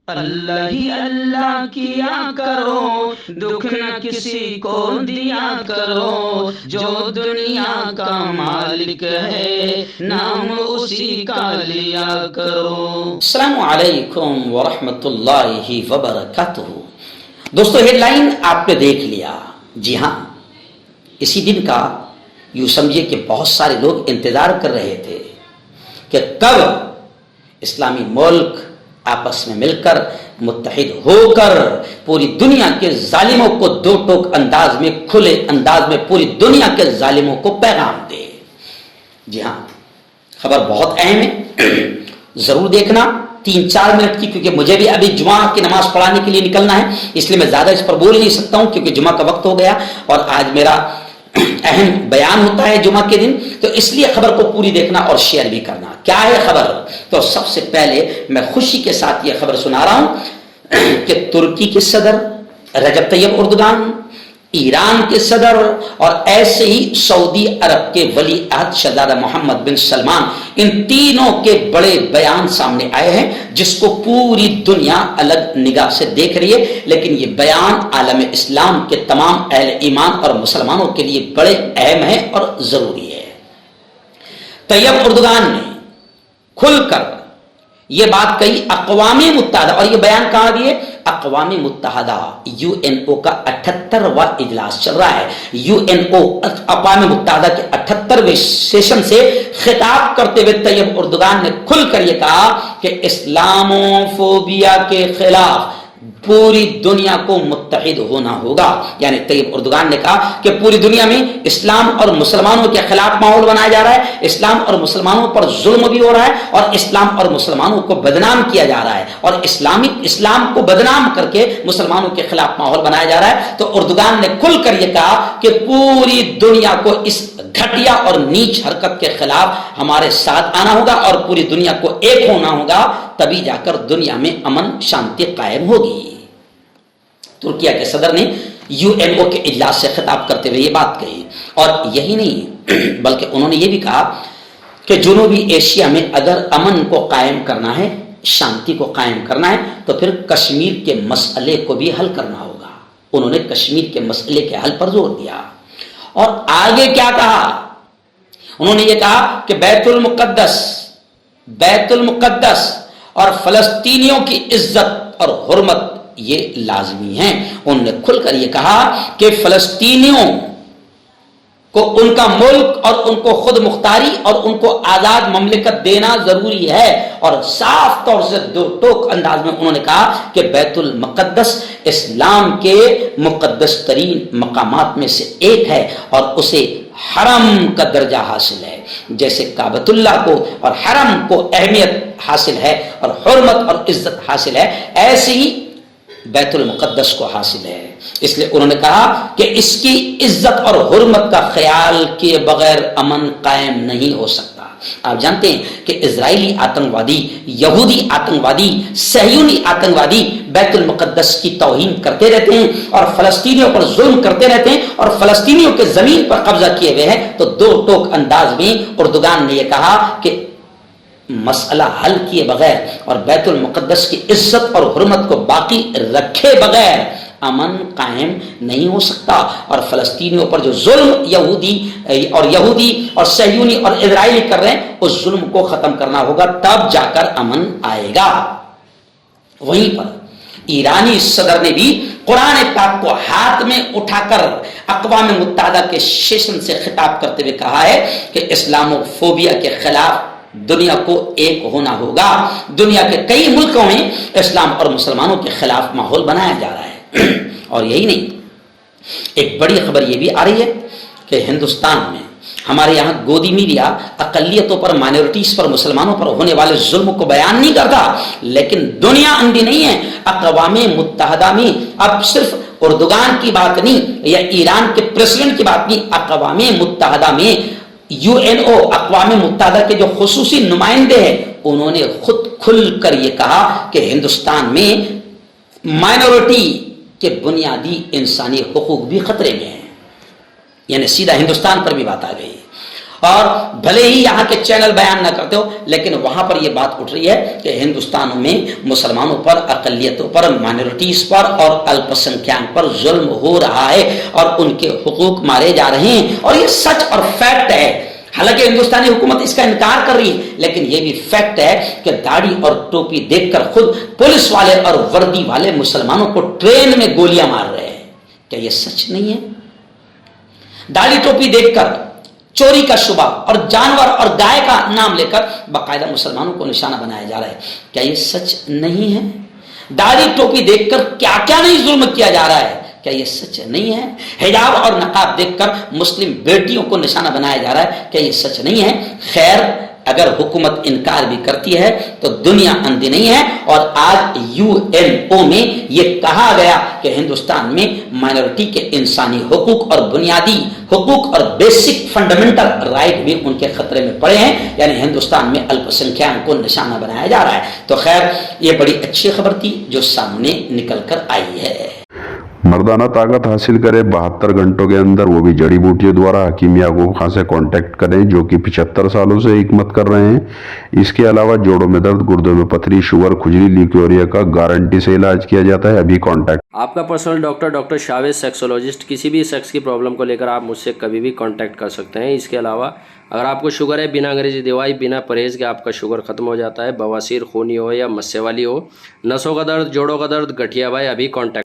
اللہ ہی اللہ کیا کرو، دکھ نہ کسی کو دیا کرو، جو دنیا کا مالک ہے نام اسی کا لیا کرو۔ السلام علیکم ورحمۃ اللہ وبرکاتہ۔ دوستو ہیڈ لائن آپ نے دیکھ لیا۔ جی ہاں، اسی دن کا یوں سمجھیے کہ بہت سارے لوگ انتظار کر رہے تھے کہ کب اسلامی ملک آپس میں مل کر متحد ہو کر پوری دنیا کے ظالموں کو دو ٹوک انداز میں، کھلے انداز میں پوری دنیا کے ظالموں کو پیغام دے۔ جی ہاں، خبر بہت اہم ہے، ضرور دیکھنا 3-4 منٹ کی، کیونکہ مجھے بھی ابھی جمعہ کی نماز پڑھانے کے لیے نکلنا ہے، اس لیے میں زیادہ اس پر بول نہیں سکتا ہوں کیونکہ جمعہ کا وقت ہو گیا اور آج میرا اہم بیان ہوتا ہے جمعہ کے دن، تو اس لیے خبر کو پوری دیکھنا اور شیئر بھی کرنا۔ کیا ہے خبر؟ تو سب سے پہلے میں خوشی کے ساتھ یہ خبر سنا رہا ہوں کہ ترکی کے صدر رجب طیب اردگان، ایران کے صدر اور ایسے ہی سعودی عرب کے ولی عہد شہزادہ محمد بن سلمان، ان تینوں کے بڑے بیان سامنے آئے ہیں جس کو پوری دنیا الگ نگاہ سے دیکھ رہی ہے، لیکن یہ بیان عالم اسلام کے تمام اہل ایمان اور مسلمانوں کے لیے بڑے اہم ہے اور ضروری ہے۔ طیب اردگان نے کھل کر یہ بات کہی اقوام متحدہ، اور یہ بیان کہاں دیے؟ اقوام متحدہ UNO کا 78واں اجلاس چل رہا ہے۔ UNO اقوام متحدہ کے 78ویں سیشن سے خطاب کرتے ہوئے طیب اردگان نے کھل کر یہ کہا کہ اسلامو فوبیا کے خلاف پوری دنیا کو متحد ہونا ہوگا۔ یعنی طیب اردگان نے کہا کہ پوری دنیا میں اسلام اور مسلمانوں کے خلاف ماحول بنایا جا رہا ہے، اسلام اور مسلمانوں پر ظلم بھی ہو رہا ہے، اور اسلام اور مسلمانوں کو بدنام کیا جا رہا ہے، اور اسلام کو بدنام کر کے مسلمانوں کے خلاف ماحول بنایا جا رہا ہے۔ تو اردگان نے کھل کر یہ کہا کہ پوری دنیا کو اس گھٹیا اور نیچ حرکت کے خلاف ہمارے ساتھ آنا ہوگا اور پوری دنیا کو ایک ہونا ہوگا، تبھی جا کر دنیا میں امن شانتی قائم ہوگی۔ ترکیہ کے صدر نے UNO کے اجلاس سے خطاب کرتے ہوئے یہ بات کہی، اور یہی نہیں بلکہ انہوں نے یہ بھی کہا کہ جنوبی ایشیا میں اگر امن کو قائم کرنا ہے، شانتی کو قائم کرنا ہے، تو پھر کشمیر کے مسئلے کو بھی حل کرنا ہوگا۔ انہوں نے کشمیر کے مسئلے کے حل پر زور دیا، اور آگے کیا کہا؟ انہوں نے یہ کہا کہ بیت المقدس اور فلسطینیوں کی عزت اور حرمت یہ لازمی ہیں۔ انہوں نے کھل کر یہ کہا کہ فلسطینیوں کو ان کا ملک اور ان کو خود مختاری اور ان کو آزاد مملکت دینا ضروری ہے، اور صاف طور سے دو ٹوک انداز میں انہوں نے کہا کہ بیت المقدس اسلام کے مقدس ترین مقامات میں سے ایک ہے اور اسے حرم کا درجہ حاصل ہے، جیسے کعبۃ اللہ کو اور حرم کو اہمیت حاصل ہے اور حرمت اور عزت حاصل ہے، ایسے ہی بیت المقدس کو حاصل ہے۔ اس لیے انہوں نے کہا کہ اس کی عزت اور حرمت کا خیال کیے بغیر امن قائم نہیں ہو سکتا۔ آپ جانتے ہیں کہ اسرائیلی آتنکوادی، یہودی آتنکوادی، صہیونی آتنکوادی بیت المقدس کی توہین کرتے رہتے ہیں اور فلسطینیوں پر ظلم کرتے رہتے ہیں اور فلسطینیوں کے زمین پر قبضہ کیے ہوئے ہیں۔ تو دو ٹوک انداز میں اردگان نے یہ کہا کہ مسئلہ حل کیے بغیر اور بیت المقدس کی عزت اور حرمت کو باقی رکھے بغیر امن قائم نہیں ہو سکتا، اور فلسطینیوں پر جو ظلم یہودی اور صہیونی اور اسرائیلی کر رہے ہیں اس ظلم کو ختم کرنا ہوگا، تب جا کر امن آئے گا۔ وہیں پر ایرانی صدر نے بھی قرآن پاک کو ہاتھ میں اٹھا کر اقوام متحدہ کے سیشن سے خطاب کرتے ہوئے کہا ہے کہ اسلامو فوبیا کے خلاف دنیا کو ایک ہونا ہوگا۔ دنیا کے کئی ملکوں میں اسلام اور مسلمانوں کے خلاف ماحول بنایا جا رہا ہے، اور یہی نہیں، ایک بڑی خبر یہ بھی آ رہی ہے کہ ہندوستان میں ہمارے یہاں گودی میڈیا اقلیتوں پر، مائنورٹیز پر، مسلمانوں پر ہونے والے ظلم کو بیان نہیں کرتا، لیکن دنیا اندھی نہیں ہے۔ اقوام متحدہ میں اب صرف اردگان کی بات نہیں یا ایران کے پریزیڈنٹ کی بات نہیں، اقوام متحدہ میں UNO اقوام متحدہ کے جو خصوصی نمائندے ہیں انہوں نے خود کھل کر یہ کہا کہ ہندوستان میں مائنورٹی کے بنیادی انسانی حقوق بھی خطرے میں ہیں، یعنی سیدھا ہندوستان پر بھی بات آ گئی۔ اور بھلے ہی یہاں کے چینل بیان نہ کرتے ہو لیکن وہاں پر یہ بات اٹھ رہی ہے کہ ہندوستان میں مسلمانوں پر، اقلیتوں پر، مائنورٹیز پر اور الپ سنکھیان پر ظلم ہو رہا ہے اور ان کے حقوق مارے جا رہے ہیں، اور یہ سچ اور فیکٹ ہے۔ حالانکہ ہندوستانی حکومت اس کا انکار کر رہی ہے لیکن یہ بھی فیکٹ ہے کہ داڑھی اور ٹوپی دیکھ کر خود پولیس والے اور وردی والے مسلمانوں کو ٹرین میں گولیاں مار رہے ہیں۔ کیا یہ سچ نہیں ہے؟ داڑھی ٹوپی دیکھ کر چوری کا شبہ اور جانور اور گائے کا نام لے کر باقاعدہ مسلمانوں کو نشانہ بنایا جا رہا ہے۔ کیا یہ سچ نہیں ہے؟ داڑھی ٹوپی دیکھ کر کیا کیا نہیں ظلم کیا جا رہا ہے، کیا یہ سچ نہیں ہے؟ حجاب اور نقاب دیکھ کر مسلم بیٹیوں کو نشانہ بنایا جا رہا ہے، کیا یہ سچ نہیں ہے؟ خیر، اگر حکومت انکار بھی کرتی ہے تو دنیا اندھی نہیں ہے، اور آج UNESCO میں یہ کہا گیا کہ ہندوستان میں مائنورٹی کے انسانی حقوق اور بنیادی حقوق اور بیسک فنڈامنٹل رائٹ بھی ان کے خطرے میں پڑے ہیں، یعنی ہندوستان میں الپ سنکھیان کو نشانہ بنایا جا رہا ہے۔ تو خیر، یہ بڑی اچھی خبر تھی جو سامنے نکل کر آئی ہے۔ مردانہ طاقت حاصل کرے 72 گھنٹوں کے اندر، وہ بھی جڑی بوٹیوں دوارا۔ حکیم یعقوب خان سے کانٹیکٹ کریں جو کہ 75 سالوں سے حکمت کر رہے ہیں۔ اس کے علاوہ جوڑوں میں درد، گردوں میں پتھری، شوگر، کھجلی، لیکوریا کا گارنٹی سے علاج کیا جاتا ہے۔ ابھی کانٹیکٹ۔ آپ کا پرسنل ڈاکٹر شاویز سیکسولوجسٹ، کسی بھی سیکس کی پرابلم کو لے کر آپ مجھ سے کبھی بھی کانٹیکٹ کر سکتے ہیں۔ اس کے علاوہ اگر آپ کو شوگر ہے، بنا انگریزی دوائی، بنا پرہیز کے آپ کا شوگر ختم ہو جاتا ہے۔ بواسیر، خونی ہو یا مسے والی ہو، نسوں کا درد، جوڑوں کا درد، گٹھیا بھائی، ابھی کانٹیکٹ